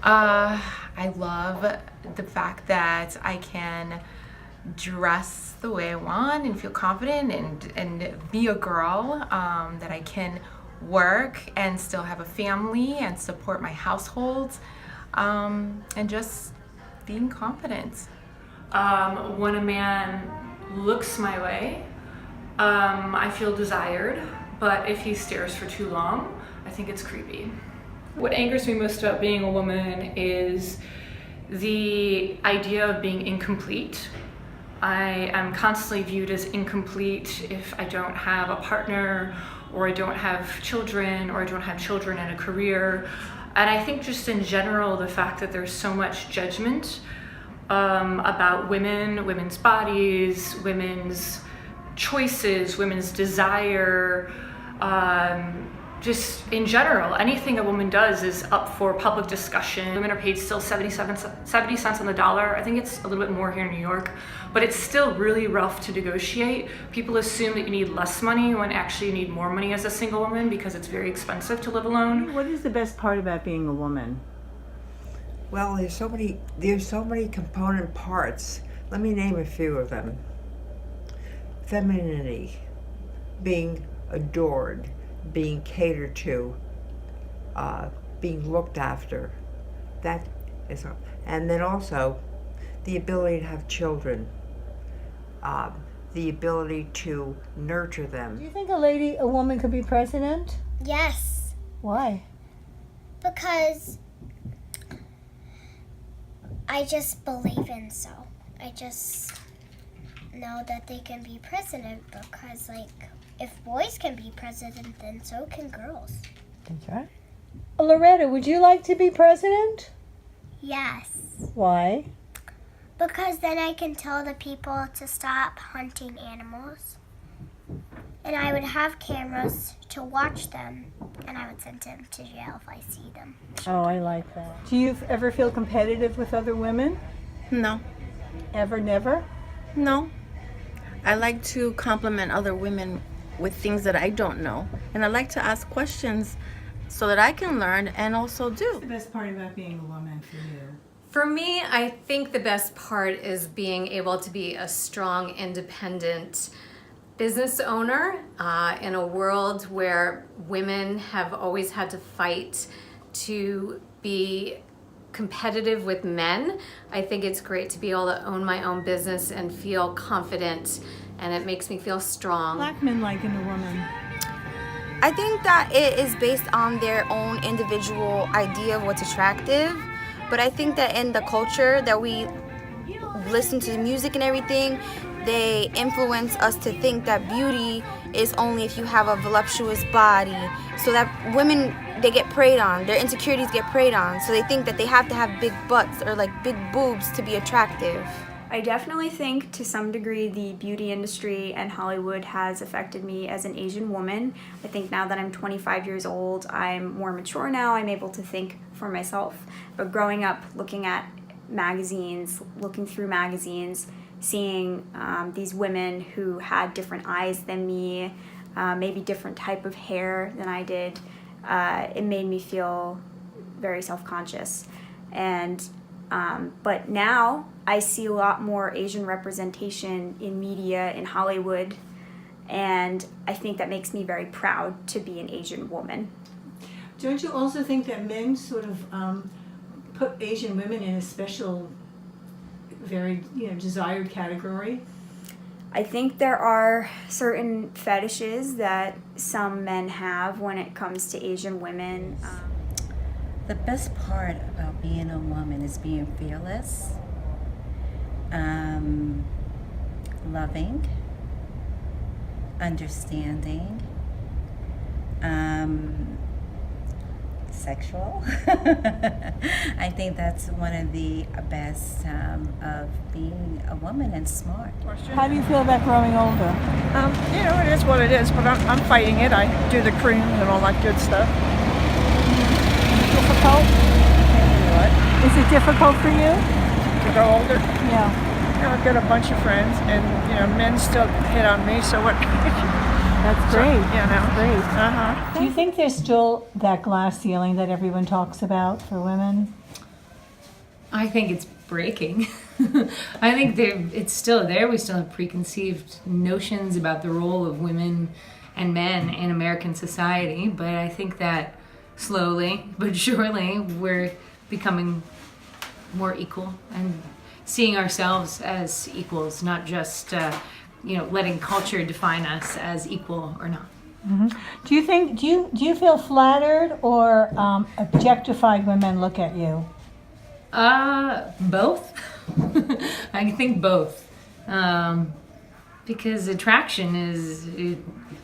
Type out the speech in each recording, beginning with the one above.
I love the fact that I can dress the way I want and feel confident and be a girl, that I can work and still have a family and support my household, and just being confident. When a man looks my way, I feel desired, but if he stares for too long, I think it's creepy. What angers me most about being a woman is the idea of being incomplete. I am constantly viewed as incomplete if I don't have a partner, or I don't have children, or I don't have children and a career. And I think just in general, the fact that there's so much judgment about women, women's bodies, women's choices, women's desire, just in general, anything a woman does is up for public discussion. Women are paid still 70 cents on the dollar. I think it's a little bit more here in New York, but it's still really rough to negotiate. People assume that you need less money when actually you need more money as a single woman because it's very expensive to live alone. What is the best part about being a woman? Well, there's so many component parts. Let me name a few of them. Femininity, being adored, being catered to, being looked after. That is, and then also the ability to have children, the ability to nurture them. Do you think a woman could be president? Yes, Why? because I just believe in so. I just know that they can be president because, if boys can be president, then so can girls. That's right. Loretta, would you like to be president? Yes, Why? because then I can tell the people to stop hunting animals. And I would have cameras to watch them, and I would send them to jail if I see them. Oh, I like that. Do you ever feel competitive with other women? No, Ever, never? no. I like to compliment other women with things that I don't know. And I like to ask questions so that I can learn and also do. The best part about being a woman for you? For me, I think the best part is being able to be a strong, independent business owner in a world where women have always had to fight to be competitive with men. I think it's great to be able to own my own business and feel confident, and it makes me feel strong. Black men like in a woman. I think that it is based on their own individual idea of what's attractive, but I think that in the culture that we listen to the music and everything, they influence us to think that beauty is only if you have a voluptuous body, so that women, they get preyed on, their insecurities get preyed on, so they think that they have to have big butts or big boobs to be attractive. I definitely think to some degree the beauty industry and Hollywood has affected me as an Asian woman. I think now that I'm 25 years old, I'm more mature now, I'm able to think for myself. But growing up, looking at magazines, looking through magazines, seeing these women who had different eyes than me, maybe different type of hair than I did, it made me feel very self-conscious. And but now I see a lot more Asian representation in media, in Hollywood, and I think that makes me very proud to be an Asian woman. Don't you also think that men sort of put Asian women in a special, very desired category? I think there are certain fetishes that some men have when it comes to Asian women. The best part about being a woman is being fearless, loving, understanding, sexual. I think that's one of the best of being a woman, and smart. How do you feel about growing older? It is what it is, but I'm fighting it. I do the creams and all that good stuff. Difficult? What? Is it difficult for you? To grow older? Yeah. I've got a bunch of friends, and men still hit on me. So what? That's great. That's great. Do you think there's still that glass ceiling that everyone talks about for women? I think it's breaking. I think it's still there. We still have preconceived notions about the role of women and men in American society, but I think that slowly but surely we're becoming more equal and seeing ourselves as equals, not just letting culture define us as equal or not. Do you feel flattered or objectified when men look at you? Both. I think both. Because attraction is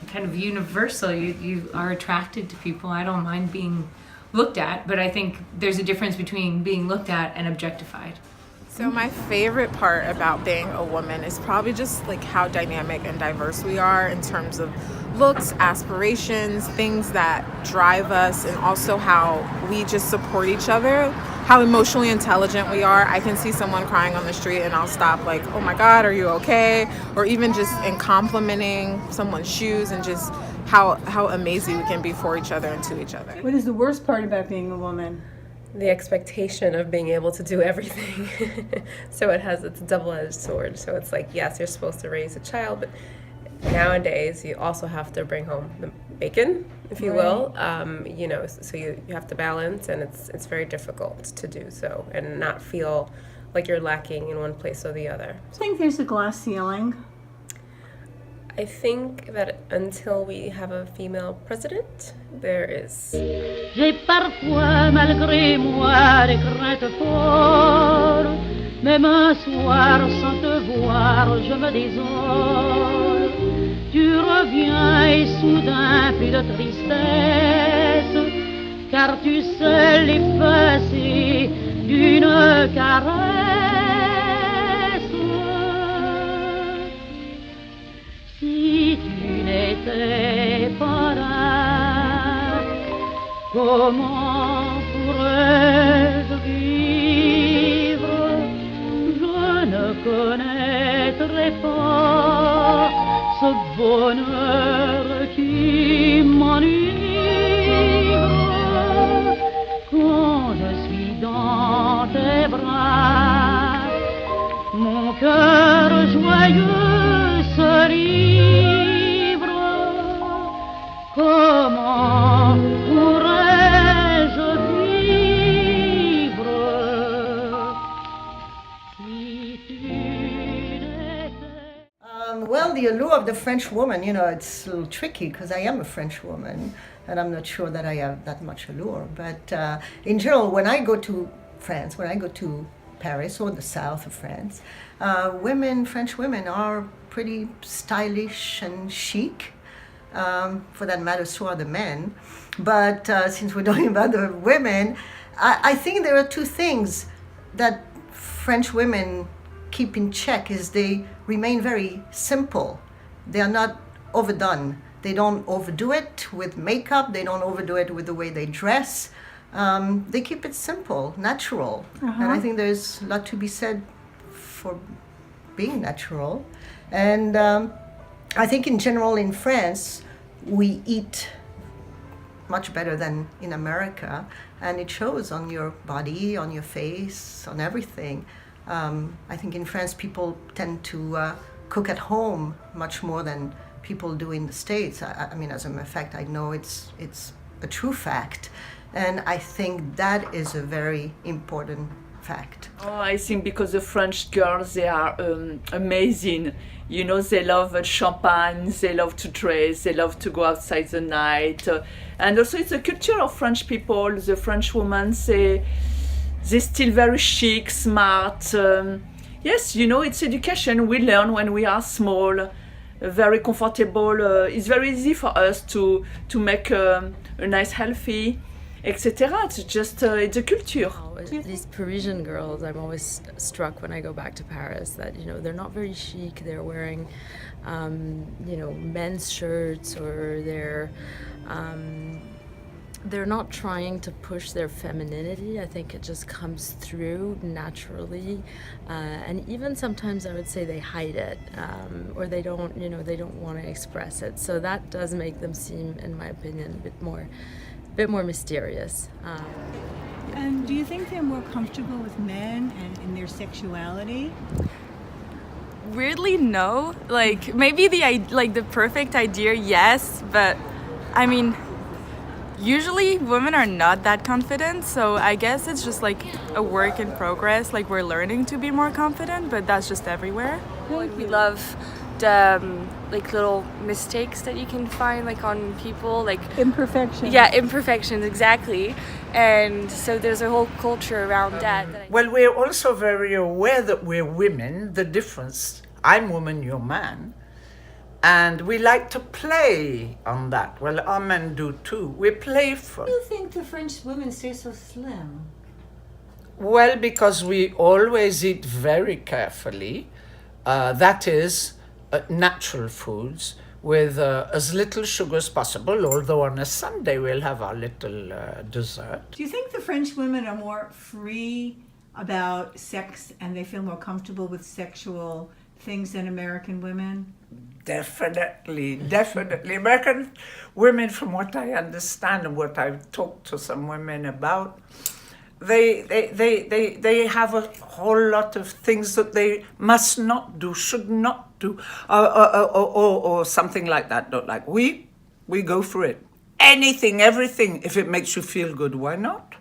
kind of universal. You are attracted to people. I don't mind being looked at, but I think there's a difference between being looked at and objectified. So my favorite part about being a woman is probably just like how dynamic and diverse we are in terms of looks, aspirations, things that drive us, and also how we just support each other, how emotionally intelligent we are. I can see someone crying on the street and I'll stop like, oh my God, are you okay? Or even just in complimenting someone's shoes, and just how amazing we can be for each other and to each other. What is the worst part about being a woman? The expectation of being able to do everything. So it's a double-edged sword. So it's like, yes, you're supposed to raise a child, but nowadays you also have to bring home the bacon, if you will. So you have to balance, and it's very difficult to do so and not feel like you're lacking in one place or the other. I think there's a glass ceiling. I think that until we have a female president, there is. J'ai parfois, malgré moi, des craintes folles. Même un soir, sans te voir, je me désole. Tu reviens et soudain, plus de tristesse, car tu sais l'effacer d'une caresse. Si tu n'étais pas là, comment pourrais-je vivre? Je ne connaîtrais pas ce bonheur qui m'enivre. Quand je suis dans tes bras, mon cœur joyeux se livre. Comment pourrais-je vivre si tu n'étais... Well, the allure of the French woman, it's a little tricky because I am a French woman and I'm not sure that I have that much allure. But in general, when I go to France, when I go to Paris or the south of France, French women are pretty stylish and chic. For that matter, so are the men. But since we're talking about the women, I think there are two things that French women keep in check is they remain very simple. They are not overdone. They don't overdo it with makeup. They don't overdo it with the way they dress. They keep it simple, natural. And I think there's a lot to be said for being natural. And I think in general in France, we eat much better than in America, and it shows on your body, on your face, on everything. I think in France people tend to cook at home much more than people do in the States. I mean, as a matter of fact, I know it's a true fact, and I think that is a very important fact. Oh, I think because the French girls, they are amazing. They love champagne, they love to dress, they love to go outside the night. And also it's the culture of French people. The French women, they're still very chic, smart. Yes, it's education. We learn when we are small, very comfortable. It's very easy for us to make a nice, healthy, etc. It's just, it's a culture. These Parisian girls, I'm always struck when I go back to Paris that, they're not very chic. They're wearing, men's shirts, or they're not trying to push their femininity. I think it just comes through naturally, and even sometimes I would say they hide it, or they don't want to express it. So that does make them seem, in my opinion, a bit more bit more mysterious. And do you think they're more comfortable with men and in their sexuality? Weirdly, no. Like maybe the perfect idea, yes, but I mean, usually women are not that confident, so I guess it's just like a work in progress. Like we're learning to be more confident, but that's just everywhere. We love the like little mistakes that you can find like on people, like imperfections. Yeah, imperfections, exactly. And so there's a whole culture around that. Well, we're also very aware that we're women, the difference. I'm woman, you're man. And we like to play on that. Well, our men do too. We're playful. Why do you think the French women stay so slim? Well, because we always eat very carefully. That is, natural foods with as little sugar as possible, although on a Sunday we'll have our little dessert. Do you think the French women are more free about sex and they feel more comfortable with sexual things than American women? Definitely. American women, from what I understand and what I've talked to some women about, they have a whole lot of things that they must not do, should not do, or something like that. Not like we go for it. Anything, everything. If it makes you feel good, why not?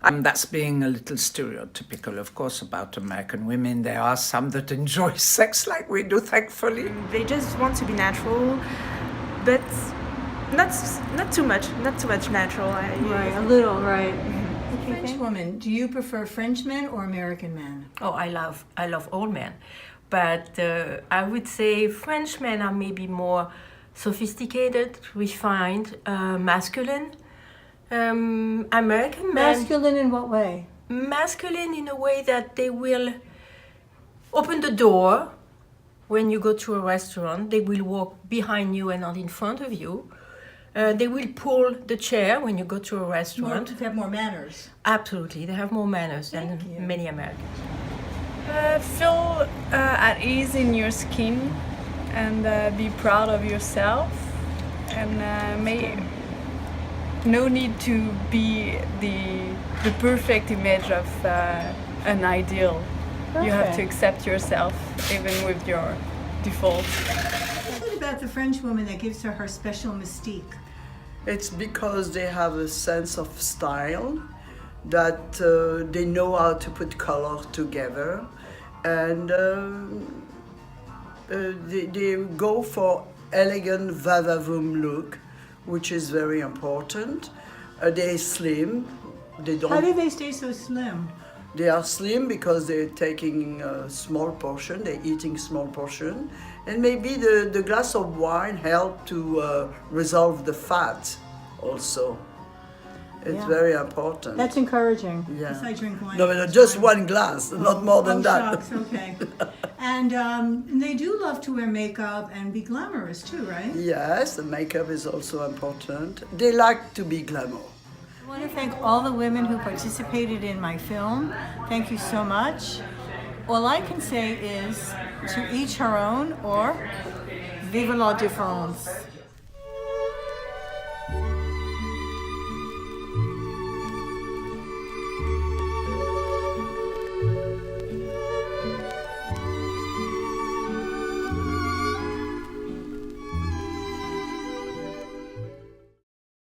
That's being a little stereotypical, of course, about American women. There are some that enjoy sex like we do, thankfully. They just want to be natural, but not too much natural. Right, a little, right. French woman, do you prefer French men or American men? Oh, I love all men, but I would say French men are maybe more sophisticated, refined, masculine. American men. Masculine in what way? Masculine in a way that they will open the door when you go to a restaurant. They will walk behind you and not in front of you. They will pull the chair when you go to a restaurant. They have more manners. Absolutely, they have more manners than many Americans. Feel at ease in your skin and be proud of yourself, and no need to be the perfect image of an ideal. You have to accept yourself even with your defaults. What about the French woman that gives her special mystique? It's because they have a sense of style, that they know how to put color together, and they go for elegant va-va-voom look, which is very important. They're slim. They don't. How do they stay so slim? They are slim because they're taking a small portion, they're eating small portion, and maybe the glass of wine help to resolve the fat also. It's very important. That's encouraging. Yeah. Because I drink wine. No, but just one glass, not more than that. Shucks, okay. And they do love to wear makeup and be glamorous too, right? Yes, the makeup is also important. They like to be glamour. I want to thank all the women who participated in my film. Thank you so much. All I can say is to each her own, or vive la différence.